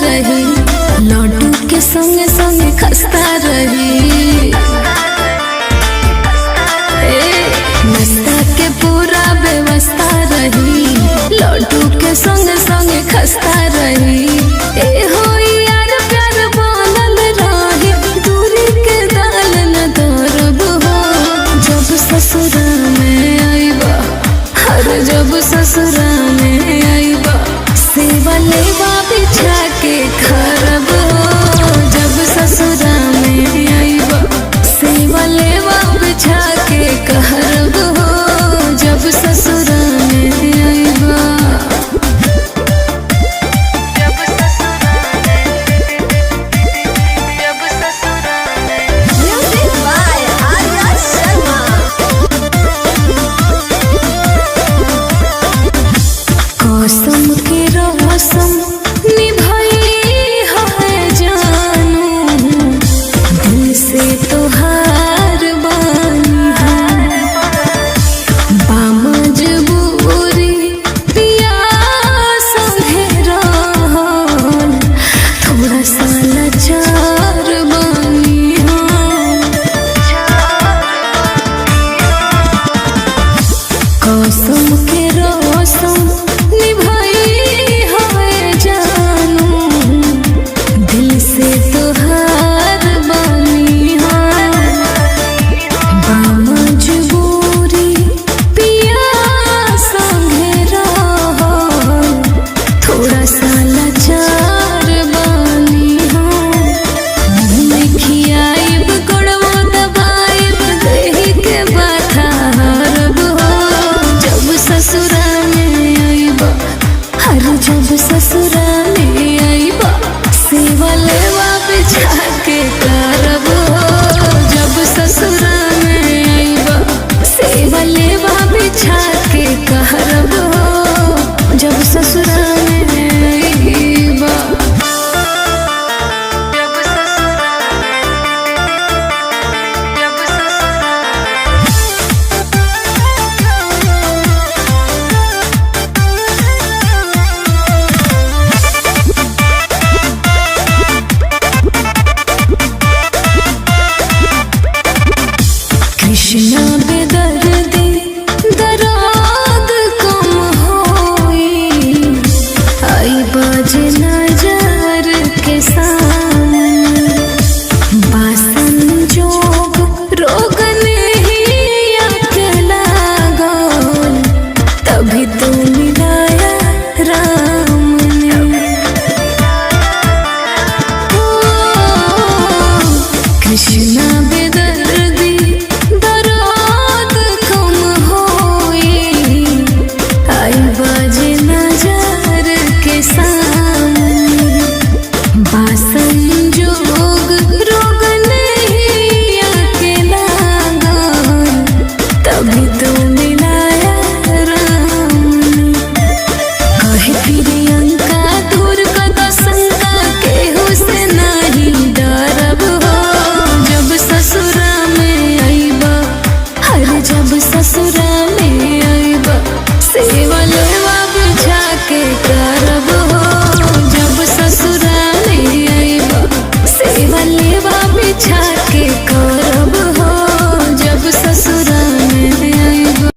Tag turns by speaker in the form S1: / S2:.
S1: रही, लड्डू के संगे संगे खस्ता रही। नाश्ता के पूरा व्यवस्था रही, लड्डू के संगे संगे खस्ता रही। ए हो यार प्यार बनल रही, दूरी के दाल न दरब हो। जब ससुरा में आईबा, हर जब ससुरा में आईबा, सेवा लेवा बिछा के खरब हो। जब ससुरा में आईबा, सेवा लेवा बिछा के खरब हो। जब ससुरा में आईबा, कसम के रसम निभाई है जानू, दिल से तोहार बानी है। बामजबूरी पिया संगे रहल, थोड़ा सा लाचार बानी है। कसम के रसम निभाई है जानू, दिल से तोहार बानी है। बामजबूरी पिया संगे रहल, थोड़ा सा लाचार बानी है। मुँह खियाइब गोड़वा दबाइब, देहि के बाथा हरब हो। जब ससुरा में आईबा, हर जब ससुरा में आईबा, सेवा लेवा बिछा के करब हो। जब ससुरा में आईबा, सेवा लेवा बिछा के करब हो। जब ससुरा में आईबा, कृष्णा बेदर्दी दर्द कम होई, आई बाजे नजर के सामने। बासन जोग रोग नहीं आके लागल, तभी तो मिलाया राम ने। कृष्णा बेदर्दी दर्द कम होई, आई बाजे नजर के सामने। बासन जोग रोग नहीं आके लागल, तभी तो मिलाया राम ने। कहे प्रियंका दूर कदा शंका, केहू से नहीं डरब हो। जब ससुरा में आईबा, हर जब ससुरा